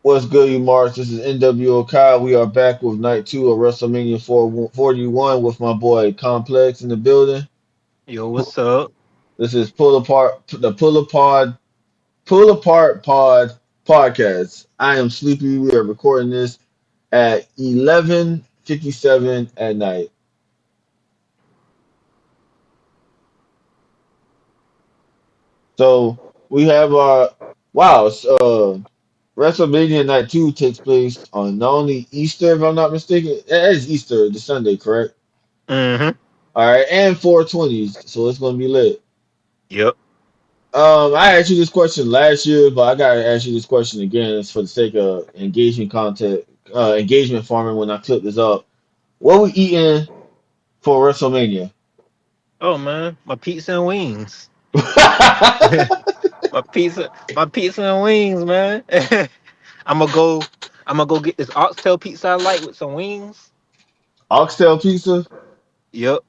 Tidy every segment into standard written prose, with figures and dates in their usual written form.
What's good, you Mars? This is NWO Kyle. We are back with night two of WrestleMania 41 with my boy Complex in the building. Yo, what's up? This is Pull Apart Pod podcast. I am sleepy. We are recording this at 11:57 at night. So we have our wow. WrestleMania night two takes place on not only Easter, if I'm not mistaken. It is Easter, the Sunday, correct? Mm-hmm. All right, and 420s, so it's gonna be lit. Yep. I asked you this question last year, but I gotta ask you this question again. It's for the sake of engagement content, engagement farming. When I clip this up, what we eating for WrestleMania? Oh man, my pizza and wings. My pizza and wings, man. I'm gonna go. I'm gonna go get this oxtail pizza I like with some wings. Oxtail pizza? Yep.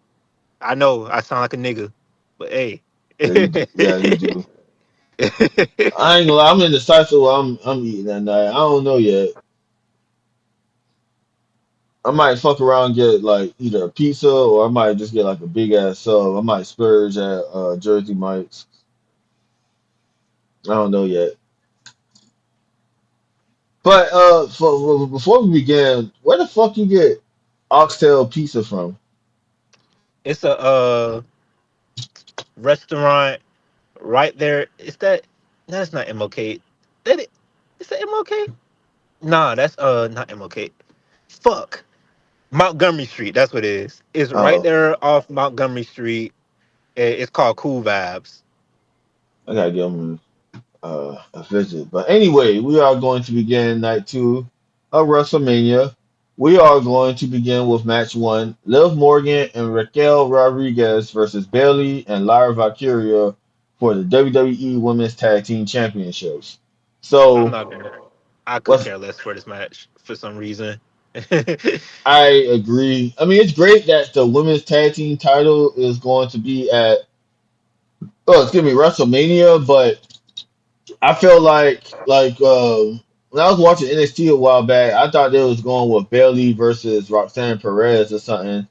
I know I sound like a nigga, but hey. Yeah, you do. Yeah, you do. I ain't gonna lie. I'm indecisive what I'm eating that night. I don't know yet. I might fuck around and get like either a pizza or I might just get like a big ass sub. I might splurge at Jersey Mike's. I don't know yet. But before we begin, where the fuck you get oxtail pizza from? It's a restaurant right there. Is that? That's not MLK. That it? Is that MLK? Nah, that's not MLK. Fuck. Montgomery Street. That's what it is. It's right Oh, there off Montgomery Street. It's called Cool Vibes. I gotta give them a visit. But anyway, we are going to begin night two of WrestleMania. We are going to begin with match one: Liv Morgan and Raquel Rodriguez versus Bayley and Lyra Valkyria for the WWE Women's Tag Team Championships. I'm So, not gonna. I could what's care less for this match for some reason. I agree. I mean, it's great that the women's tag team title is going to be at excuse me, WrestleMania, but I feel like when I was watching NXT a while back, I thought they was going with Bayley versus Roxanne Perez or something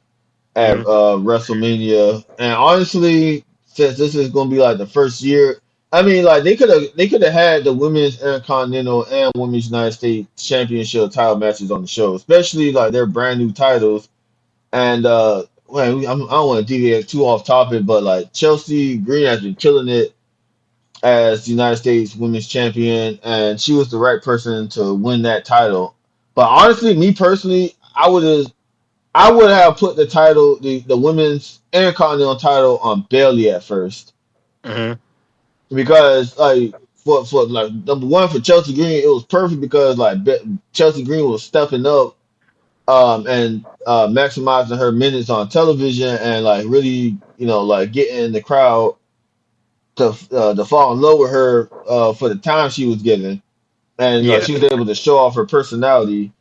at Mhm. WrestleMania. And honestly, since this is going to be like the first year, I mean, like they could have had the women's Intercontinental and women's United States Championship title matches on the show, especially like their brand new titles. And well, I don't want to deviate too off topic, but like Chelsea Green has been killing it as the United States Women's Champion, and she was the right person to win that title. But honestly, me personally, I would have put the title, the women's Intercontinental title, on Bayley at first Mhm. because like for like number one for Chelsea Green, it was perfect because like Chelsea Green was stepping up and maximizing her minutes on television and like really like getting the crowd to fall in love with her for the time she was given, and Yeah. she was able to show off her personality.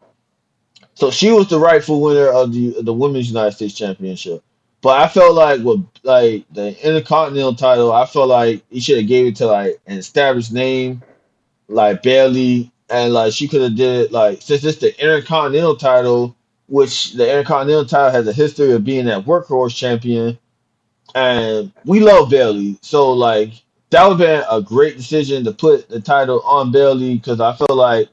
So she was the rightful winner of the Women's United States Championship. But I felt like with like the Intercontinental title, I felt like he should have gave it to like an established name like Bailey, and like she could have did like since it's the Intercontinental title, which the Intercontinental title has a history of being that workhorse champion, and we love Bailey. So like that would have been a great decision to put the title on Bailey because I feel like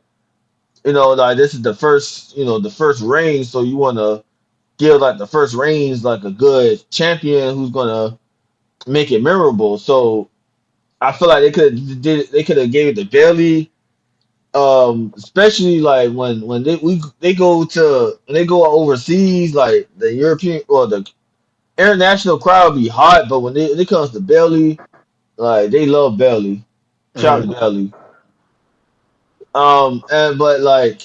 like this is the first reign, so you want to give like the first reigns like a good champion who's gonna make it memorable. So I feel like they could have gave it to Bailey. Especially like when they go to when they go overseas, like the European or the international crowd be hot, but when it comes to Bailey, like they love Bailey. Shout Mhm. out to Bailey. And but like,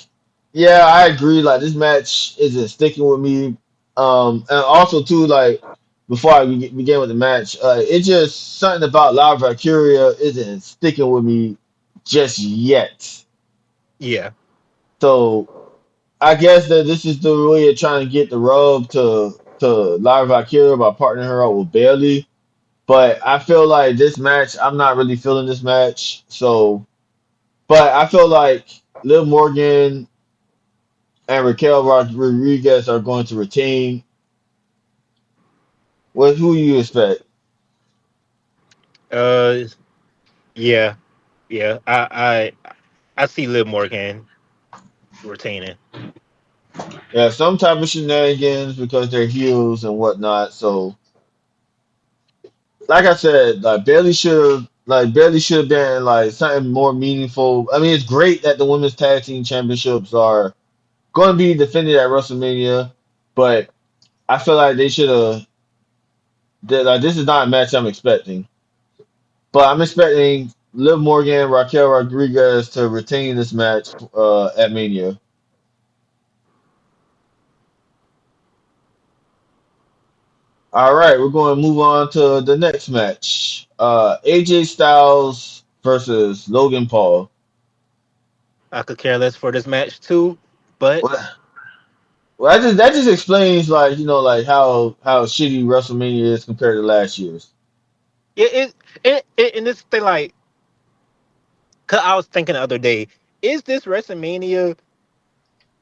yeah, I agree. Like this match isn't sticking with me. And also too, like before I begin with the match, it's just something about La Valkyria isn't sticking with me just yet. Yeah. So I guess that this is the way of trying to get the rub to La Valkyria by partnering her up with Bailey. But I feel like this match, I'm not really feeling this match. So, but I feel like Liv Morgan and Raquel Rodriguez are going to retain. What who you expect? Uh, yeah, yeah. I see Liv Morgan retaining. Yeah, some type of shenanigans because they're heels and whatnot. So, like I said, Bailey should have been like something more meaningful. I mean, it's great that the women's tag team championships are going to be defended at WrestleMania, but I feel like they should have. Like this is not a match I'm expecting, but I'm expecting Liv Morgan, Raquel Rodriguez to retain this match at Mania. All right, we're going to move on to the next match. AJ Styles versus Logan Paul. I could care less for this match too, but Well, that just explains like like how shitty WrestleMania is compared to last year's. and this thing like, cause I was thinking the other day, is this WrestleMania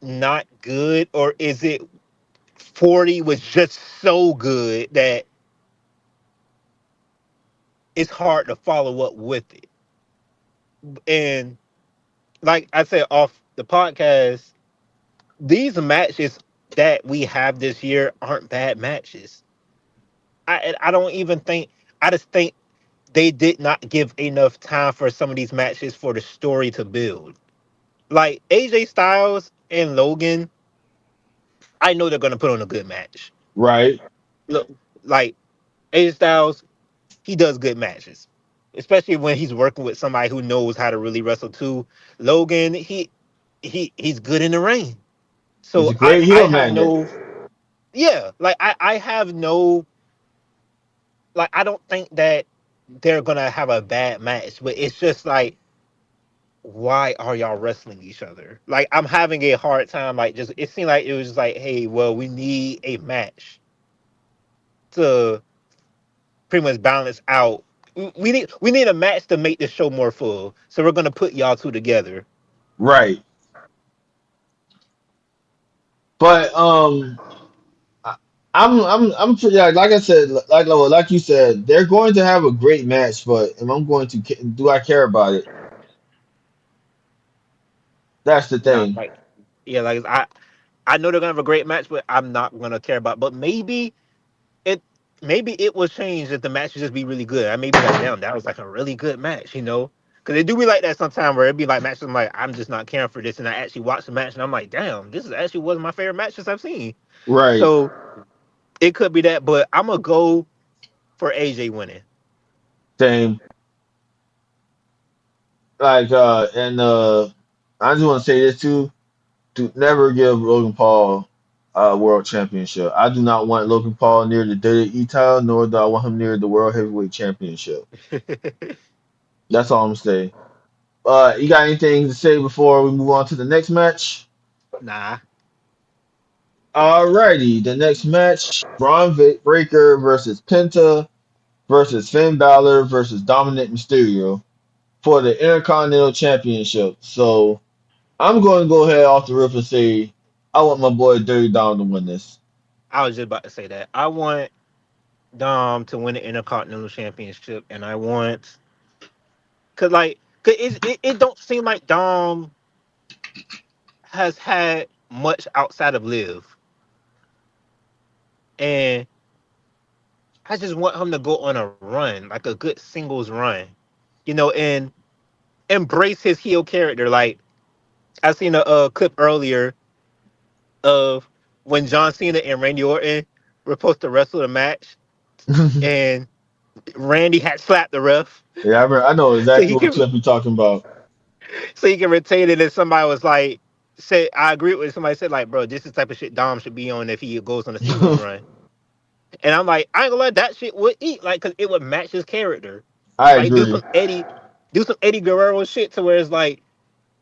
not good, or is it 40 was just so good that it's hard to follow up with it? And like I said off the podcast, these matches that we have this year aren't bad matches. I don't even think, I just think they did not give enough time for some of these matches for the story to build. Like AJ Styles and Logan, I know they're gonna put on a good match. Right, Look, like AJ Styles, he does good matches, especially when he's working with somebody who knows how to really wrestle too. Logan, he's good in the ring. he's a So great I heel have magnet. no, yeah, like I have no, like I don't think that they're gonna have a bad match, but it's just like, why are y'all wrestling each other? Like I'm having a hard time. Like just it seemed like it was just like, hey, well, we need a match to pretty much balance out. We need a match to make the show more full. So we're gonna put y'all two together. Right, but I- I'm pretty like I said like you said they're going to have a great match, but if I'm going to do I care about it? That's the Not thing. like, yeah, like I know they're gonna have a great match, but I'm not gonna care about. But it maybe it will change if the match will just be really good. I may be like, damn, that was like a really good match, you know? Because it do be like that sometimes where it be like matches I'm like, I'm just not caring for this, and I actually watch the match and I'm like, damn, this is actually one of my favorite matches I've seen. Right, So it could be that, but I'm gonna go for AJ winning. same. Like and I just want to say this too: to never give Logan Paul a world championship. I do not want Logan Paul near the WWE title, nor do I want him near the world heavyweight championship. That's all I'm saying. You got anything to say before we move on to the next match? Nah, Alrighty, the next match: Breaker versus Penta versus Finn Balor versus Dominic Mysterio for the Intercontinental Championship. So I'm going to go ahead off the rip and say I want my boy Dirty Dom to win this. I was just about to say that. I want Dom to win the Intercontinental Championship, and I want, cause it don't seem like Dom has had much outside of Live, and I just want him to go on a run, like a good singles run, and embrace his heel character. Like I seen a clip earlier of when John Cena and Randy Orton were supposed to wrestle the match, and Randy had slapped the ref, Yeah, I know so exactly he what can clip you're talking about. so he can retain it. And somebody was like, "Say I agree with." Somebody said like, "Bro, this is the type of shit Dom should be on if he goes on a singles run." And I'm like, I ain't gonna let that shit would eat, like, cause it would match his character. I Like agree. Do some Eddie Guerrero shit to where it's like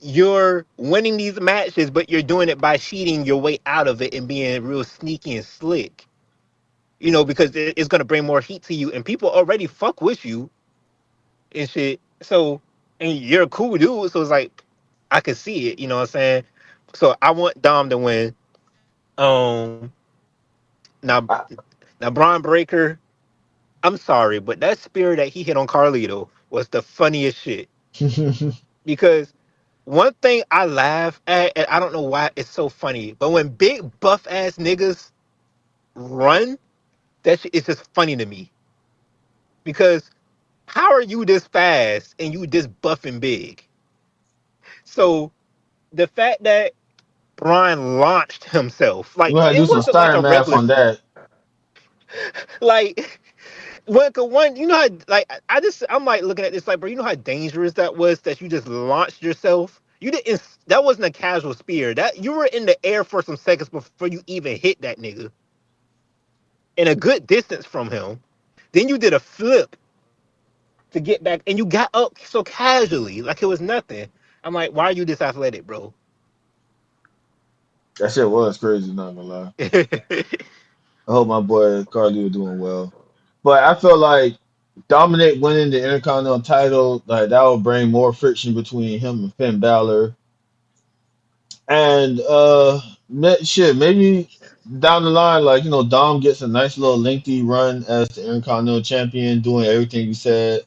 you're winning these matches, but you're doing it by cheating your way out of it and being real sneaky and slick. Because it's gonna bring more heat to you, and people already fuck with you and shit. So, and you're a cool dude, so it's like, I could see it. You know what I'm saying? So I want Dom to win. Um, now, I, now Braun Breaker. I'm sorry, but that spear that he hit on Carlito was the funniest shit. Because one thing I laugh at, and I don't know why it's so funny, but when big buff ass niggas run, that shit is just funny to me. Because how are you this fast and you this buff and big? So the fact that Brian launched himself, we like gonna do it some wasn't like starter a math regular, on that. like one, you know how like I'm like looking at this like, bro, you know how dangerous that was that you just launched yourself. You didn't. That wasn't a casual spear. That you were in the air for some seconds before you even hit that nigga, in a good distance from him. Then you did a flip to get back, and you got up so casually, like it was nothing. I'm like, why are you this athletic, bro? That shit was crazy, not gonna lie. I hope my boy Carly was doing well. But I feel like Dominic winning the Intercontinental title, like that would bring more friction between him and Finn Balor. And shit, maybe down the line, like Dom gets a nice little lengthy run as the Intercontinental Champion, doing everything you said,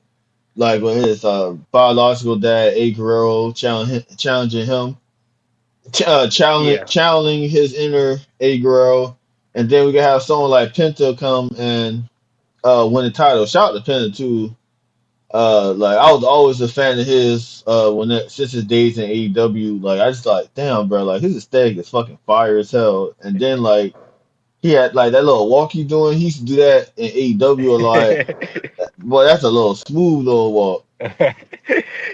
like with his biological dad, A Guerrero, challenging him, Yeah. channeling his inner A Guerrero, and then we can have someone like Penta come and win the title. Shout out to Penta too. Like I was always a fan of his since his days in AEW. Like I just like, damn, bro, like his aesthetic is fucking fire as hell. And then like he had like that little walk he doing. He used to do that in AEW a lot. Boy, that's a little smooth little walk.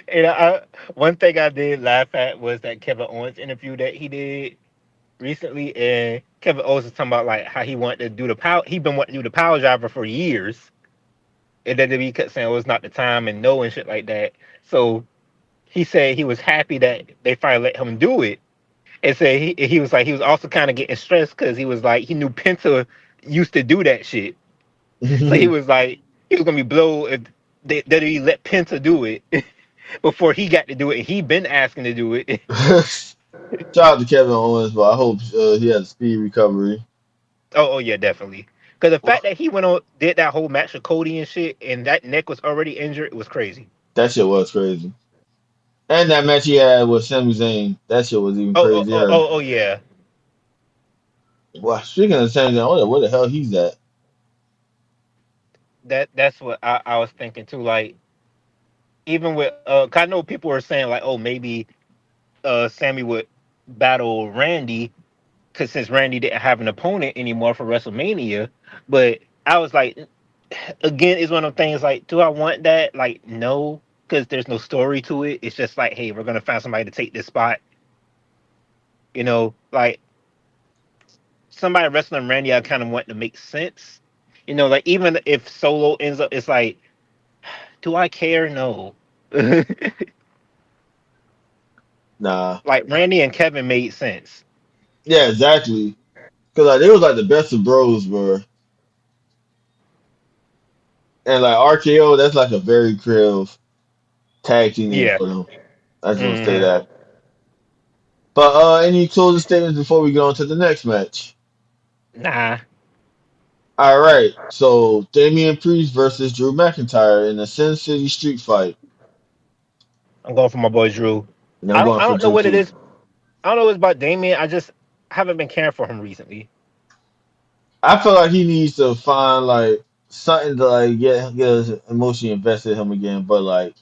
And one thing I did laugh at was that Kevin Owens interview that he did recently, and Kevin Owens was talking about like how he wanted to do the power. He been wanting to do the power driver for years, and then he kept saying, "Oh, it's not the time," and no and shit like that. So he said he was happy that they finally let him do it, and said he was like he was also kind of getting stressed because he was like he knew Penta used to do that shit, so he was like he was gonna be blow if that he let Penta do it before he got to do it, and he been asking to do it. Shout out to Kevin Owens, but I hope he has a speed recovery. Oh, yeah, definitely. Because the Well, fact that he went on did that whole match with Cody and shit, and that neck was already injured, it was crazy. that shit was crazy. And that match he had with Sami Zayn, that shit was even crazier. Oh, yeah. Well, speaking of Sami Zayn, I wonder where the hell he's at. That's what I was thinking too. Like even with 'cause I know people were saying like, oh, maybe Sammy would battle Randy because since Randy didn't have an opponent anymore for WrestleMania, but I was like, again, it's one of the things like, do I want that? Like, no, because there's no story to it. It's just like, hey, we're gonna find somebody to take this spot. Like somebody wrestling Randy, I kind of want to make sense. Like even if Solo ends up, it's like, do I care? No. Nah. Like Randy and Kevin made sense. Yeah, exactly. Cause like they was like the best of bros, bro. And like RKO, that's like a very creative tag team name Yeah. for them. I just want to say Hmm. that. But any closing statements before we go on to the next match? Nah, All right. So Damian Priest versus Drew McIntyre in a Sin City Street Fight. I'm going for my boy Drew. And I'm going I for don't know Drew what it too. is. I don't know what's about Damien. I just haven't been caring for him recently. I feel like he needs to find like something to like get us emotionally invested in him again. But like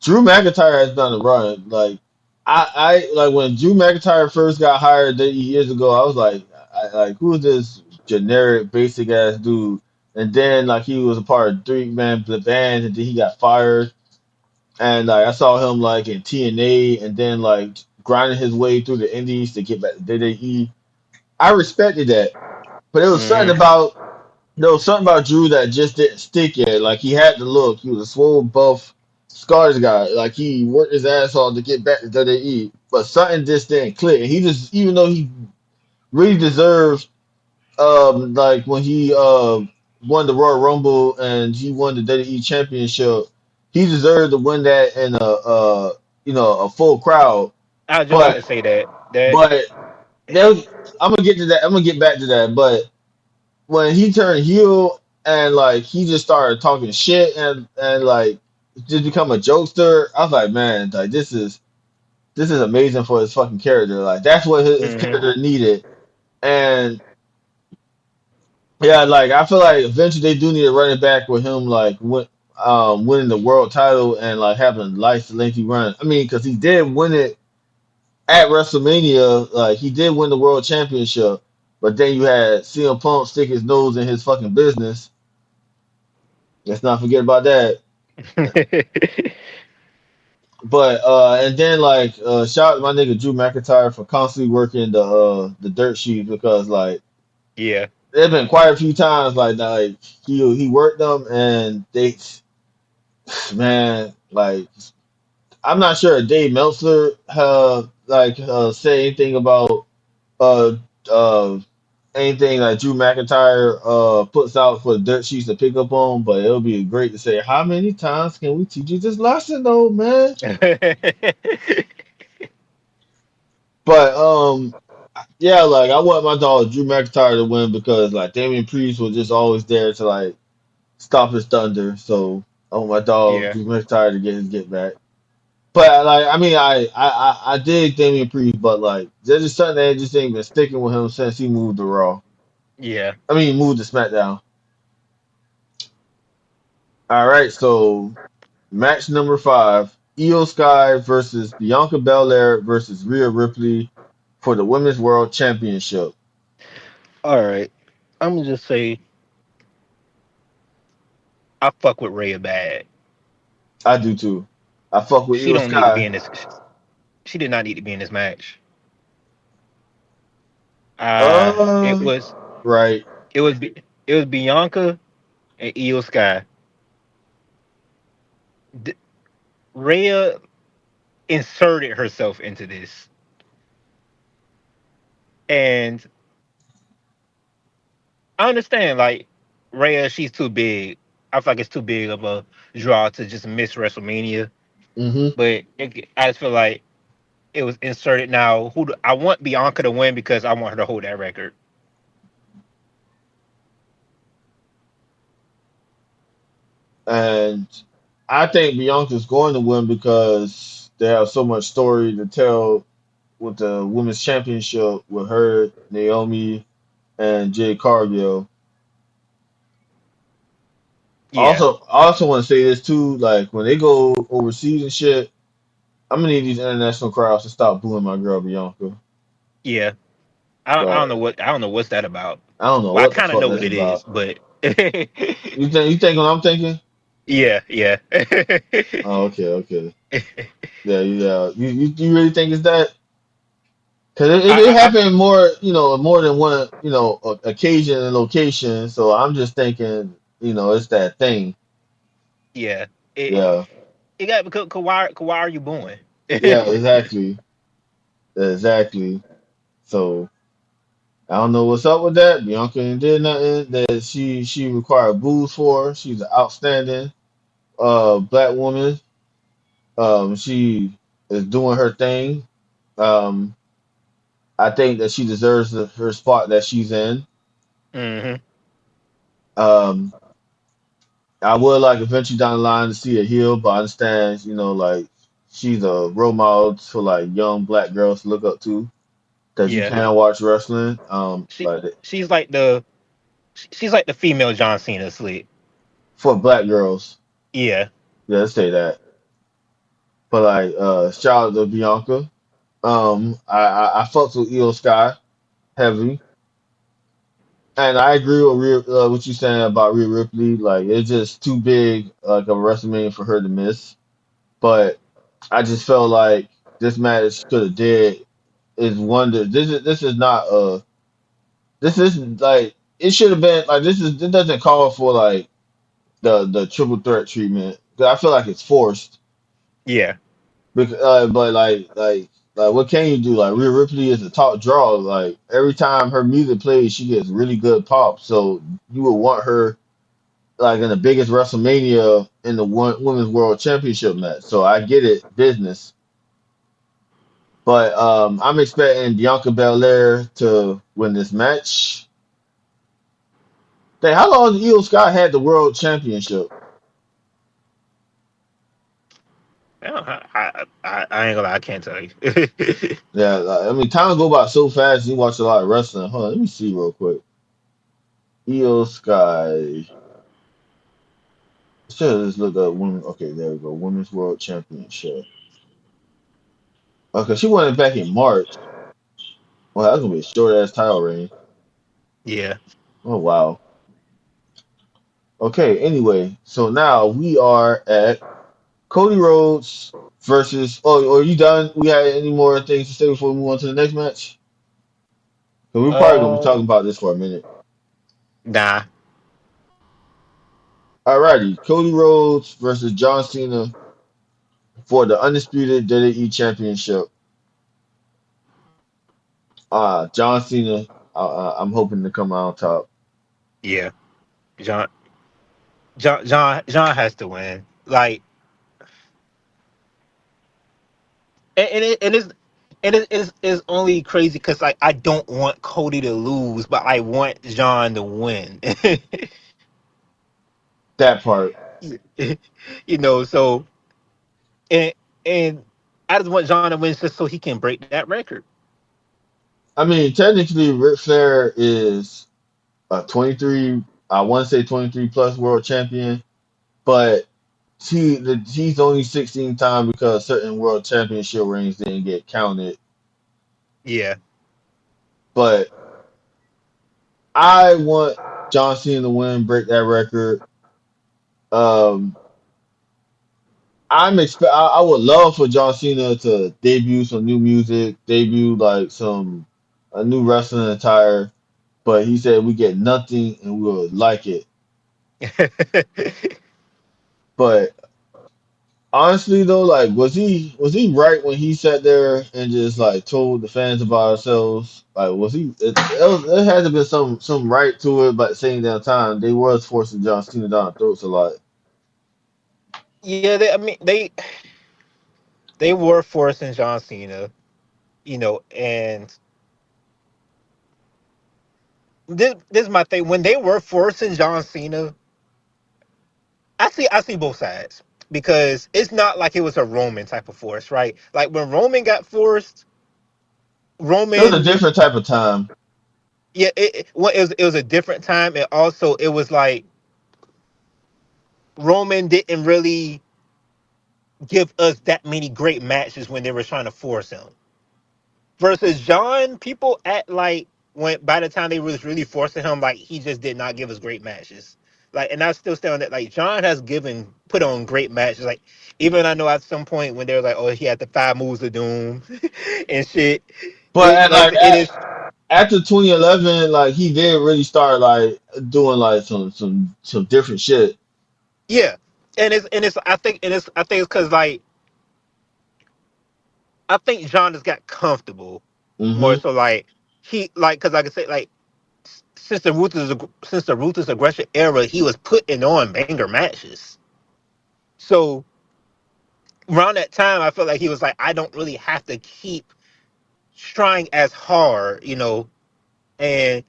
Drew McIntyre has done a run. Like I like when Drew McIntyre first got hired 30 years ago, I was like who is this generic basic ass dude? And then like he was a part of three man the band and then he got fired. And like I saw him like in TNA and then like grinding his way through the indies to get back to WWE. I respected that. But Hmm. there was something about Drew that just didn't stick yet. Like he had the look. He was a swole, buff, scars guy. Like he worked his ass off to get back to WWE, but something just didn't click. And he just, even though he really deserved, like when he won the Royal Rumble and he won the WWE Championship, he deserved to win that in a a full crowd. I was just about to But say that. That but there, I'm gonna get to that. I'm gonna get back to that. But when he turned heel and like he just started talking shit and like just become a jokester, I was like, man, like this is amazing for his fucking character. Like that's what his hmm character needed. And yeah, like I feel like eventually they do need to run it back with him like winning the world title and like having a nice lengthy run. I mean, because he did win it at WrestleMania. Like he did win the world championship, but then you had CM Punk stick his nose in his fucking business. Let's not forget about that. But and then like shout out to my nigga Drew McIntyre for constantly working the dirt sheet because like yeah. there's been quite a few times like he worked them and they man like I'm not sure if Dave Meltzer said anything about uh uh anything like Drew McIntyre puts out for the dirt sheets to pick up on, but it'll be great to say how many times can we teach you this lesson though, man? But yeah, like I want my dog Drew McIntyre to win because like Damian Priest was just always there to like stop his thunder. So I want my dog yeah. Drew McIntyre to get his get back. But like I mean I dig Damian Priest, but like there's just something that just ain't been sticking with him since he moved to Raw. Yeah. I mean he moved to SmackDown. All right, so match number 5: Io Sky versus Bianca Belair versus Rhea Ripley for the Women's World Championship. All right. I'm gonna just say I fuck with Rhea bad. I do too. I fuck with She Io don't need to be Sky. in this. She did not need to be in this match. It Uh, was right. it was Bianca and Io Sky. D- Rhea inserted herself into this, and I understand like Rhea, she's too big. I feel like it's too big of a draw to just miss WrestleMania. Mm-hmm. But I just feel like it was inserted now. I want Bianca to win because I want her to hold that record. And I think Bianca's going to win because they have so much story to tell with the women's championship with her, Naomi, and Jade Cargill. Yeah, I also want to say this too. Like when they go overseas and shit, I'm gonna need these international crowds to stop booing my girl Bianca. yeah. Like I don't know what's that about. I don't know Well, I what the kind of fuck know that's what it is, about. but You think what I'm thinking? yeah, yeah, Oh, okay, okay. Yeah, yeah. You really think it's that? Because it I happened more, more than one, occasion and location. So I'm just thinking, it's that thing. yeah. It Yeah, it got because why are you booing? yeah, exactly, exactly. So I don't know what's up with that. Bianca ain't did nothing that she required booze for. She's an outstanding black woman. She is doing her thing. Um, I think that she deserves her spot that she's in. hmm Um, I would like eventually down the line to see her heal, but I understand, like she's a role model for like young black girls to look up to because you Yeah, can watch wrestling. she she's like the she's like the female John Cena sleep. For black girls, Yeah, yeah, let's say that. But like, shout out to Bianca. I fucked with Io Sky heavy, and I agree with what you saying about Rhea Ripley. Like, it's just too big, like a WrestleMania for her to miss. But I just felt like this match could have did is wonder. This is not this is like it should have been like it doesn't call for like the triple threat treatment. 'Cause I feel like it's forced. yeah, But like what can you do? Like Rhea Ripley is a top draw. Like every time her music plays, she gets really good pop. So you would want her like in the biggest WrestleMania in the women's world championship match. So I get it, business. But I'm expecting Bianca Belair to win this match. Hey, how long has Io Sky had the world championship? I ain't gonna lie, I can't tell you. Yeah, like, I mean, time go by so fast. You watch a lot of wrestling. Hold on, let me see real quick. Io Sky. Sure, let's look up women. Okay, there we go. Women's World Championship. Okay, she won it back in March. Well, that's gonna be a short ass title reign. Yeah. Oh wow. Okay, anyway, so now we are at Cody Rhodes versus. Oh, are you done? We had any more things to say before we move on to the next match? 'Cause we're probably gonna be talking Um. about this for a minute. Nah. Alrighty, Cody Rhodes versus John Cena for the undisputed WWE Championship. John Cena. I'm hoping to come out on top. Yeah. John. John has to win. Like, and it's and it is only crazy because like I don't want Cody to lose, but I want John to win. That part. You know, so and and I just want John to win just so he can break that record. I mean, technically, Ric Flair is a 23. I want to say 23 plus world champion, but he's only 16 time because certain world championship rings didn't get counted. Yeah. But I want John Cena to win, break that record. Um, I would love for John Cena to debut some new music, debut like some a new wrestling attire. But he said we get nothing and we'll like it. But honestly though, like was he right when he sat there and just like told the fans about ourselves? Like was he? There had to be some right to it, but at the same damn time they was forcing John Cena down our throats a lot. Yeah, I mean they were forcing John Cena, and this is my thing. When they were forcing John Cena, I see both sides because it's not like it was a Roman type of force, right? Like when Roman got forced, It was a Roman, different type of time. yeah, it was a different time, and also it was like Roman didn't really give us that many great matches when they were trying to force him. Versus John, people act like when by the time they was really forcing him, like he just did not give us great matches. Like, and I still stand on that. Like John has put on great matches. Like even I know at some point when they were like, oh, he had the 5 moves of doom and shit. But Like I said, it is. after 2011, like he did really start like doing like some different shit. Yeah, and it's I think it's because like I think John has got comfortable more Hmm. so like he like because like I said like since the ruthless aggression era, he was putting on banger matches. So around that time, I felt like he was like, I don't really have to keep trying as hard, And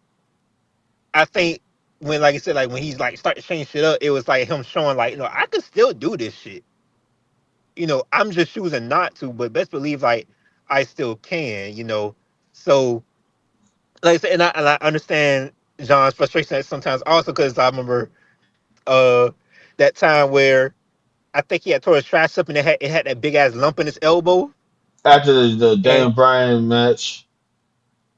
I think when, like I said, like when he's like started to change shit up, it was like him showing like, I can still do this shit. I'm just choosing not to, but best believe like I still can. So like I said, and I understand John's frustration sometimes also because I remember uh that time where I think he had tore his tricep and it had that big ass lump in his elbow. After the And Daniel Bryan match,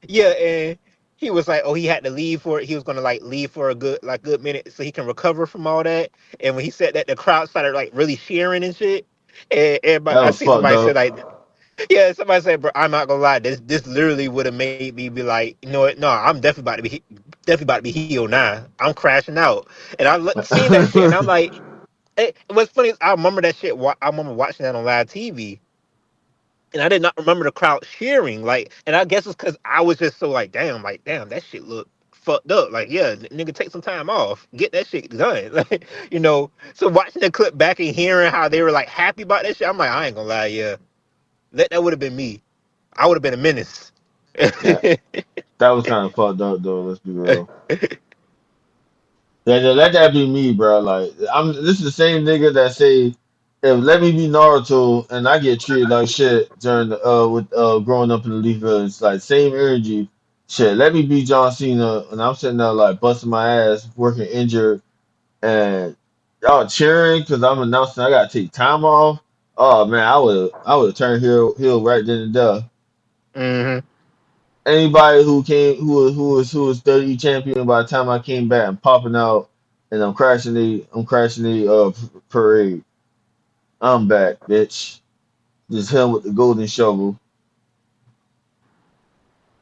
yeah, and he was like, oh, he had to leave for it. He was gonna like leave for a good minute so he can recover from all that. And when he said that, the crowd started like really cheering and shit. And everybody, that I was see fucked somebody said up. like, yeah, somebody said, bro, I'm not gonna lie, this literally would have made me be like, you know what? No, I'm definitely about to be healed now. I'm crashing out. And seen that shit, and I'm like, what's funny is I remember that shit. I remember watching that on live TV, and I did not remember the crowd cheering. Like, and I guess it's because I was just so like, damn, that shit look fucked up. Like, yeah, nigga, take some time off, get that shit done. Like, So watching the clip back and hearing how they were like happy about that shit, I'm like, I ain't gonna lie, yeah, that would have been me. I would have been a menace. Yeah, that was kind of fucked up though. Let's be real. Yeah, let that be me, bro. Like I'm. This is the same nigga that say, if let me be Naruto and I get treated like shit during the, with growing up in the Leaf Village, like same energy. Shit, let me be John Cena and I'm sitting there like busting my ass, working injured, and y'all cheering because I'm announcing I gotta take time off. Oh man, I would have turned heel right then and there. Hmm. Anybody who came who was WWE champion by the time I came back and popping out and I'm crashing the parade. I'm back, bitch. Just him with the golden shovel.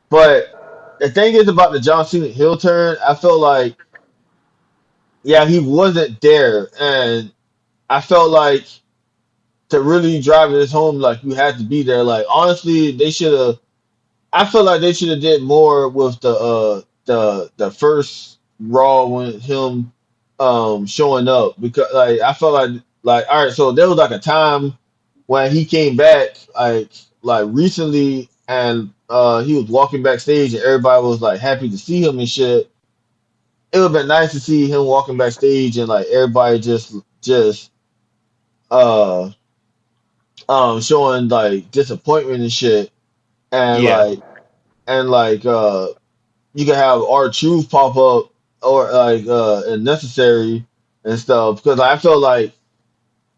But the thing is about the John Cena heel turn, I felt like yeah, he wasn't there and I felt like to really drive this home like you had to be there. Like honestly, they should have I feel like they should have did more with the first Raw when him showing up because like I felt like all right, so there was like a time when he came back like recently and he was walking backstage and everybody was like happy to see him and shit. It would have been nice to see him walking backstage and like everybody just uh showing like disappointment and shit and Yeah. like you can have our truth pop up or like and necessary and stuff because I feel like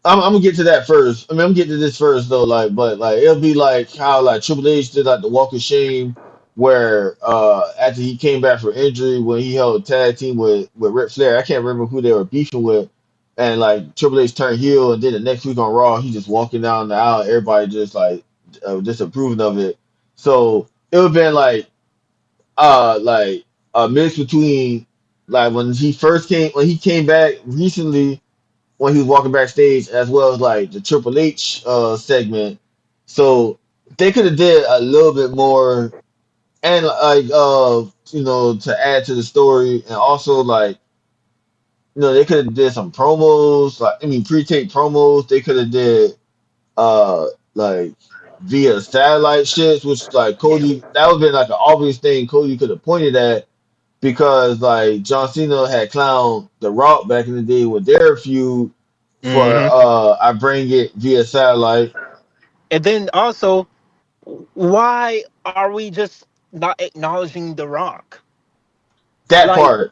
I'm gonna get to that first. I mean, I'm getting to this first though. Like, but like it'll be like how like Triple H did like the Walk of Shame, where after he came back from injury when he held a tag team with Ric Flair. I can't remember who they were beefing with, and like Triple H turned heel, and then the next week on Raw, he just walking down the aisle, everybody just like disapproving of it. So it would have been like a mix between like when he came back recently when he was walking backstage as well as like the Triple H segment. So they could have did a little bit more and like to add to the story and also like they could have did some promos like I mean pre-tape promos. They could have did uh like via satellite shits which like Yeah. Cody that would have been like an obvious thing Cody could have pointed at because like John Cena had clowned The Rock back in the day with their feud for Hmm. I bring it via satellite. And then also, why are we just not acknowledging The Rock? That Like, part.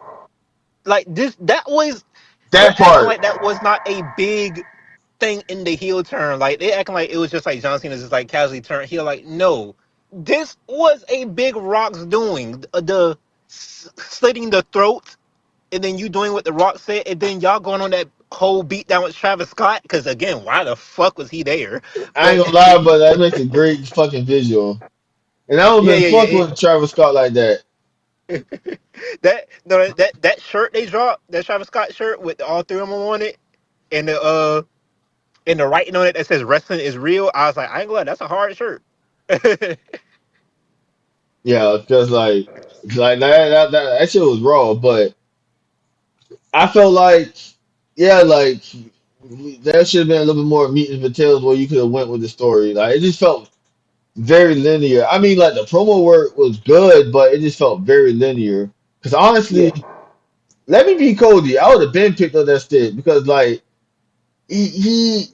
like this, that was, they're That acting part. like that was not a big thing in the heel turn. Like, they acting like it was just like John Cena just like casually turned heel. Like, no, this was a big Rock's doing. The slitting the throat, and then you doing what The Rock said, and then y'all going on that whole beat down with Travis Scott. Because again, why the fuck was he there? I ain't But gonna lie, but that makes a great fucking visual. And I would have yeah, been yeah, fucking yeah. with Travis Scott like that. That no, that shirt they dropped, that Travis Scott shirt with all three of them on it, and the writing on it that says "Wrestling is real." I was like, I ain't gonna lie, that's a hard shirt. Yeah, because like that shit was raw, but I felt like yeah, like that should have been a little bit more meat and potatoes where you could have went with the story. Like it just felt very linear. I mean, like the promo work was good, but it just felt very linear. Because honestly, Yeah. let me be Cody. I would have been picked up that stick because like he he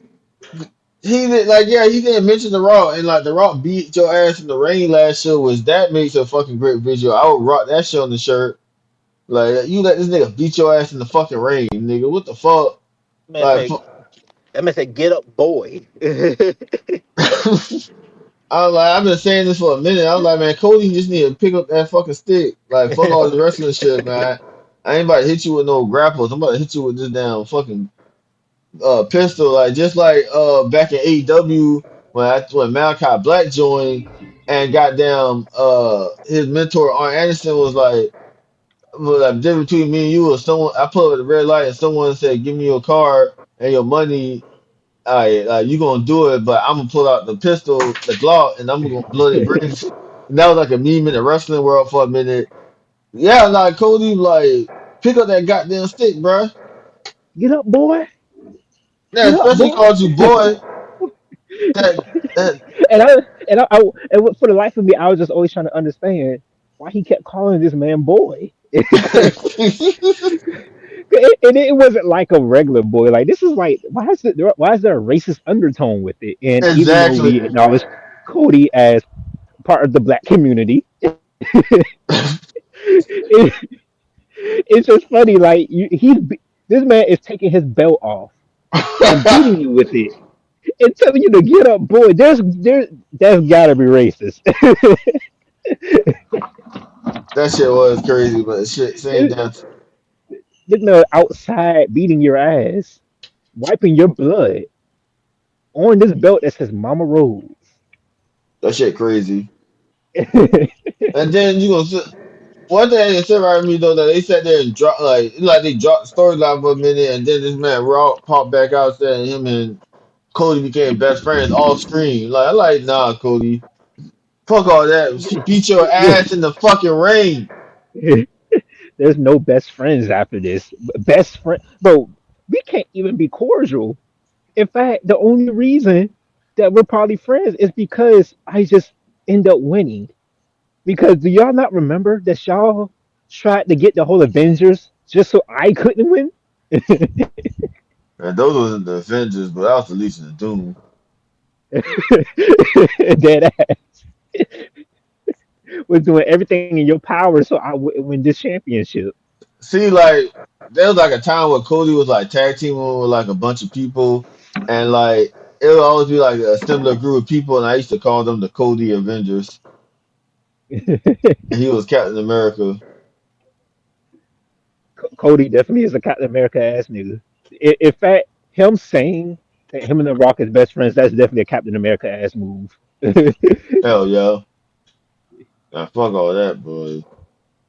he did like yeah he didn't mention the Rock and like the Rock beat your ass in the rain last show was that makes a fucking great visual. I would rock that shit on the shirt. Like you let this nigga beat your ass in the fucking rain, nigga. What the fuck? Man Like. say that man said, "Get up, boy." I was like, I've been saying this for a minute. I was like, man, Cody just need to pick up that fucking stick. Like, fuck all this wrestling shit, man. I ain't about to hit you with no grapples. I'm about to hit you with this damn fucking pistol. Like, just like back in AEW when Malachi Black joined and goddamn his mentor Arn Anderson was like difference between me and you or someone. I pulled up at the red light and someone said, "Give me your card and your money." All right, you gonna do it, but I'm gonna pull out the pistol, the Glock, and I'm gonna blow their brains. And that was like a meme in the wrestling world for a minute. Yeah, like Cody, like pick up that goddamn stick, bruh. Get up, boy. Yeah, Get up, especially boy. called you boy. That that and I and for the life of me, I was just always trying to understand why he kept calling this man boy. And it wasn't like a regular boy. Like this is like why is there a racist undertone with it? And even though exactly. we acknowledge Cody as part of the black community, it, it's just funny. Like this man is taking his belt off and beating you with it and telling you to get up, boy. That's gotta be racist. That shit was crazy, but shit, same this, damn. this man outside beating your ass, wiping your blood on this belt that says Mama Rose. That shit crazy. And then you gonna sit, one thing that said right with me though that they sat there and dropped like they dropped the storyline for a minute, and then this man Raw popped back out saying him and Cody became best friends off screen. Like I like nah, Cody, fuck all that. She beat your ass in the fucking ring. There's no best friends after this. Best friend, bro. We can't even be cordial. In fact, the only reason that we're probably friends is because I just end up winning. Because do y'all not remember that y'all tried to get the whole Avengers just so I couldn't win? And those wasn't the Avengers, but that was the Legion of Doom. Dead ass was doing everything in your power so I would win this championship. See, like there was like a time where Cody was like tag teaming with like a bunch of people, and like it would always be like a similar group of people, and I used to call them the Cody Avengers, and he was Captain America. Cody definitely is a Captain America ass nigga. In fact, him saying that him and The Rock is best friends, that's definitely a Captain America ass move. Hell yeah, nah, fuck all that, boy.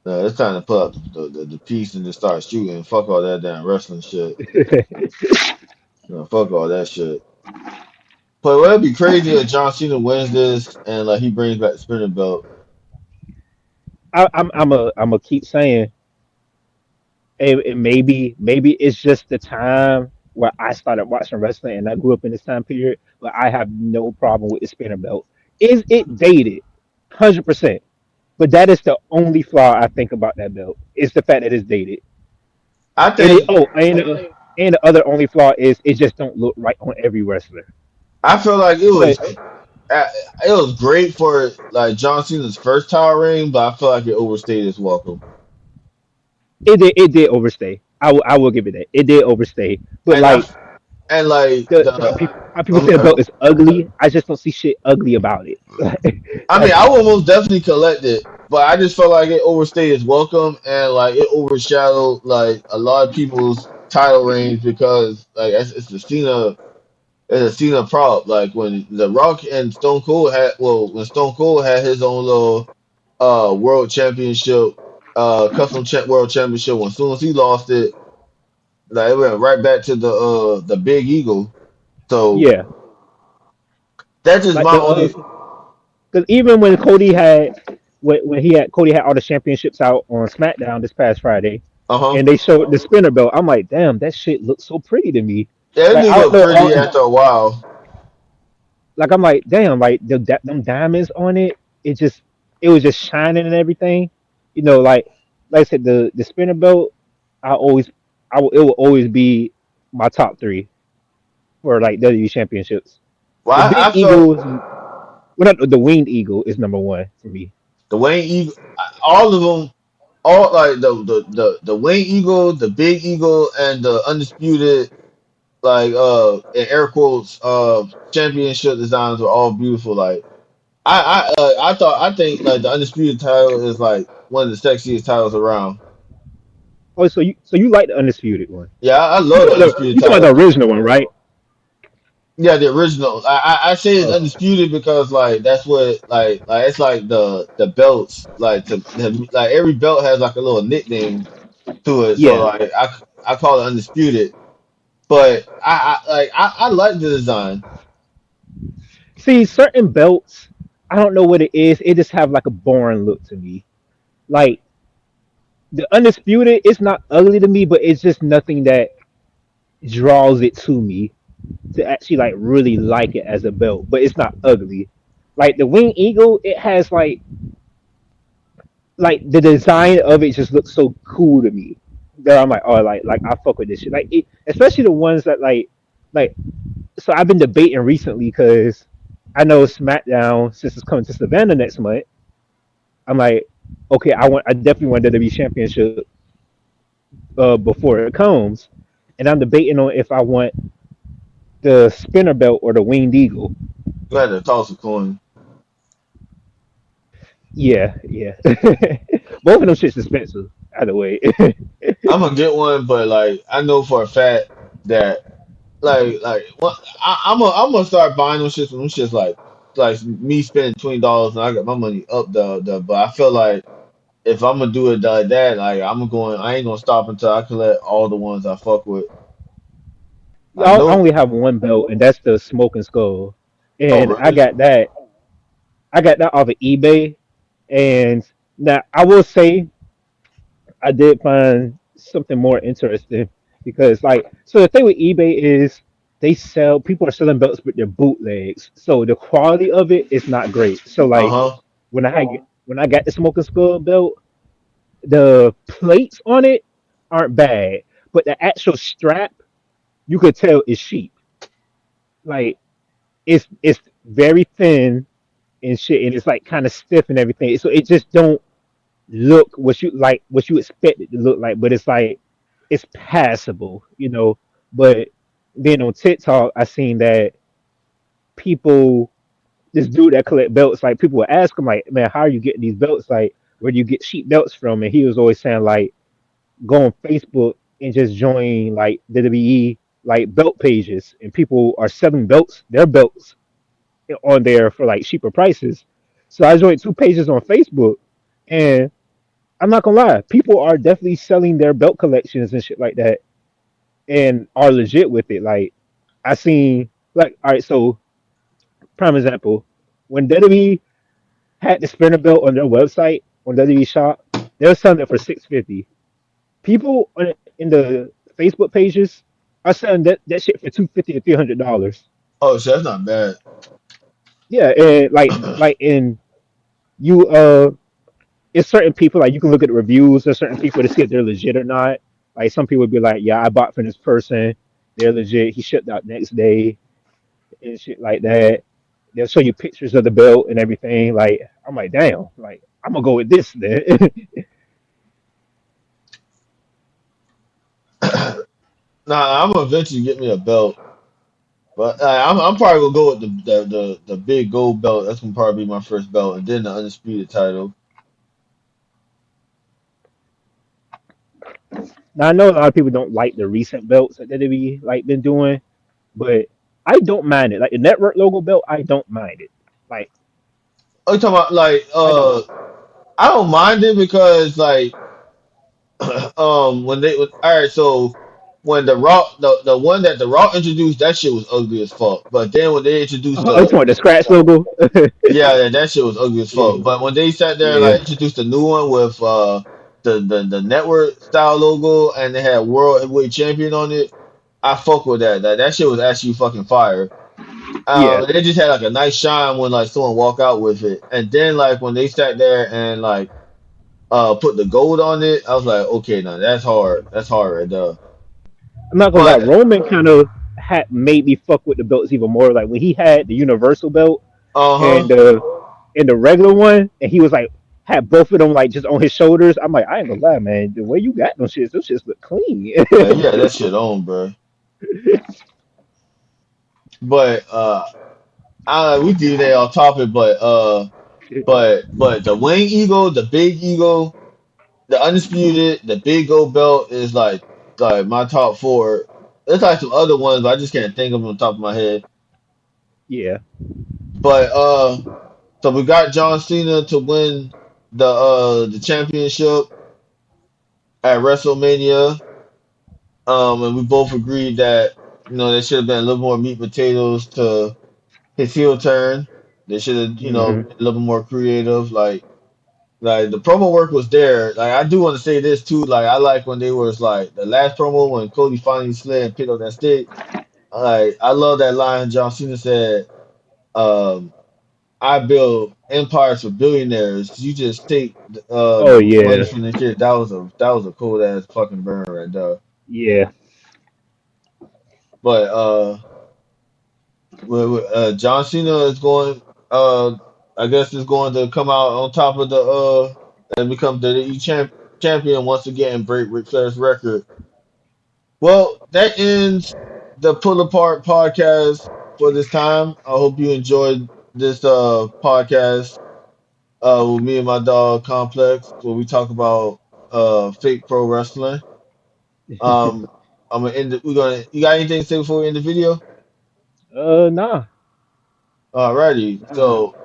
Nah, it's time to put up the piece and just start shooting. Fuck all that damn wrestling shit. Nah, fuck all that shit. But would it be crazy if John Cena wins this and like he brings back the spinning belt? I'm a keep saying it maybe it's just the time where I started watching wrestling and I grew up in this time period, but I have no problem with the spinner belt. Is it dated? 100%. But that is the only flaw I think about that belt. Is the fact that it's dated. I And it, think oh, and the other only flaw is it just don't look right on every wrestler. I feel like But uh, it was great for like John Cena's first title reign, but I feel like it overstayed its welcome. it did overstay. I will give it that. It did overstay. But And I like f- and like the the how people say the belt is ugly, I just don't see shit ugly about it. I mean, Like I would most definitely collect it, but I just felt like it overstayed its welcome and like it overshadowed like a lot of people's title reigns because like it's a Cena prop. Like when The Rock and Stone Cold had when Stone Cold had his own little world championship, world championship, when soon as he lost it, like it went right back to the big eagle. So yeah, that's just like my the only because even when Cody had all the championships out on SmackDown this past Friday, uh-huh. and they showed the spinner belt. I'm like, damn, that shit looks so pretty to me. Yeah, it Like do I don't look know pretty all. after a while. Like I'm like, damn, like them diamonds on it. It was just shining and everything. Like I said, the spinner belt. I always, it will always be my top three for like WWE championships. Well, The big I felt eagle, well, not the winged eagle is number one for me. the Wayne Eagle, all of them, all like the Wayne Eagle, the Big Eagle, and the undisputed like in air quotes championship designs were all beautiful. Like I think like the undisputed title is like one of the sexiest titles around. Oh, so you like the undisputed one? Yeah, I You love the talking about undisputed the title. original one, right? Yeah, the original. I say it's Oh, undisputed because like that's what like it's like the belts like every belt has like a little nickname to it. So yeah. like I call it undisputed. But I like the design. See, certain belts, I don't know what it is. It just have like a boring look to me. Like the undisputed, it's not ugly to me, but it's just nothing that draws it to me. to actually like really like it as a belt, but it's not ugly. Like the Wing Eagle, it has like the design of it just looks so cool to me. That I'm like, oh, like I fuck with this shit. Like it, especially the ones that like. So I've been debating recently because I know SmackDown since it's coming to Savannah next month. I'm like, okay, I definitely want WWE Championship before it comes, and I'm debating on if I want the spinner belt or the winged eagle. You had to toss a coin. Yeah, yeah. Both of them shit's expensive. Either way. I'm gonna get one, but like I know for a fact that like what I'm gonna start buying them shits when them shits like me spending $20 and I got my money up the but I feel like if I'm gonna do it like that, like I ain't gonna stop until I collect all the ones I fuck with. I I know. only have one belt, and that's the Smoking Skull, Oh and really? I got that off of eBay. And now I will say I did find something more interesting because so the thing with eBay is people are selling belts with their bootlegs. So the quality of it is not great. So like Uh-huh. when I got the Smoking Skull belt, the plates on it aren't bad, but the actual strap you could tell is cheap. Like it's very thin and shit, and it's like kind of stiff and everything. So it just don't look what you expect it to look like, but it's like it's passable, you know. But then on TikTok, I seen that people, this dude that collect belts, like people would ask him, like, man, how are you getting these belts? Like, where do you get cheap belts from? And he was always saying, like, go on Facebook and just join like WWE like belt pages, and people are selling their belts on there for like cheaper prices. So I joined two pages on Facebook, and I'm not gonna lie, people are definitely selling their belt collections and shit like that, and are legit with it. Like I seen, like, all right, so prime example, when WWE had the spinner belt on their website on WWE Shop, they were selling it for 650. People in the Facebook pages are selling that shit for 250 to $300. Oh, so that's not bad. Yeah, and and you it's certain people like you can look at the reviews of certain people to see if they're legit or not. Like some people would be like, "Yeah, I bought from this person. They're legit. He shipped out next day and shit like that." They'll show you pictures of the belt and everything. Like I'm like, damn. Like I'm gonna go with this then. Nah, I'm gonna eventually get me a belt. But I'm probably gonna go with the big gold belt. That's gonna probably be my first belt, and then the undisputed title. Now I know a lot of people don't like the recent belts that they be like been doing, but I don't mind it. Like the network logo belt, I don't mind it. Like Oh, you talking about like I don't. I don't mind it because like when they was all right, so when the one that the Raw introduced, that shit was ugly as fuck. But then when they introduced Oh, you talking about the scratch logo? yeah, that shit was ugly as fuck. Yeah, But when they sat there and yeah, like introduced a new one with the network style logo and they had World Heavyweight Champion on it, I fuck with that. That shit was actually fucking fire. yeah. They just had like a nice shine when like someone walk out with it, and then like when they sat there and like put the gold on it, I was like, okay, now that's hard. That's hard right there. I'm not gonna lie. But Roman kind of had made me fuck with the belts even more. Like when he had the Universal belt uh and huh, the regular one, and he was like had both of them like just on his shoulders. I'm like, I ain't gonna lie, man. The way you got those shits look clean. yeah, yeah, that shit on, bro. But we did that off topic, but the wing eagle, the big eagle, the undisputed, the big gold belt is like my top four. There's like some other ones, but I just can't think of them on top of my head. Yeah. But so we got John Cena to win the championship at WrestleMania. And we both agreed that there should have been a little more meat and potatoes to his heel turn. They should have Hmm. been a little more creative. Like the promo work was there. Like I do want to say this too. Like I like when they was like the last promo when Cody finally slid and picked up that stick. Like I love that line John Cena said, um, I build empires for billionaires. You just take Oh the money yeah, from the kid. That was a cool ass fucking burn right there. yeah. But John Cena is going. I guess is going to come out on top of the and become the champion once again and break Ric Flair's record. Well, that ends the Pull Apart podcast for this time. I hope you enjoyed this podcast with me and my dog Complex, where we talk about fake pro wrestling. Um, I'm gonna end it. We're gonna. You got anything to say before we end the video? Nah, Alrighty. nah. So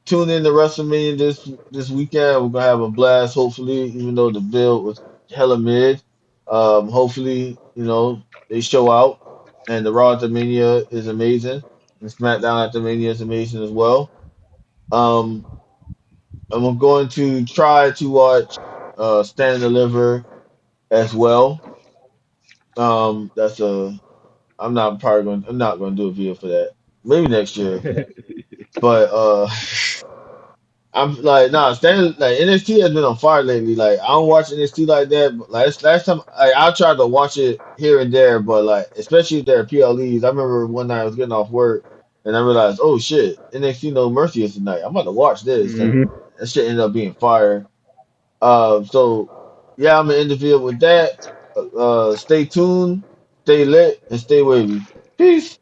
tune in to WrestleMania this weekend. We're gonna have a blast. Hopefully, even though the build was hella mid, hopefully they show out, and the Raw at the Mania is amazing, and SmackDown at the Mania is amazing as well. Um, I'm going to try to watch Stand and Deliver as well. That's a I'm not going to do a video for that. Maybe next year, but I'm like, nah, standing like NXT has been on fire lately. Like, I don't watch NXT like that. But last time, I tried to watch it here and there, but like, especially if there are PLEs. I remember one night I was getting off work and I realized, oh shit, NXT No Mercy is tonight. I'm about to watch this, and Hmm. that shit ended up being fire. So yeah, I'm gonna end the video with that. Stay tuned, stay lit, and stay wavy. Peace.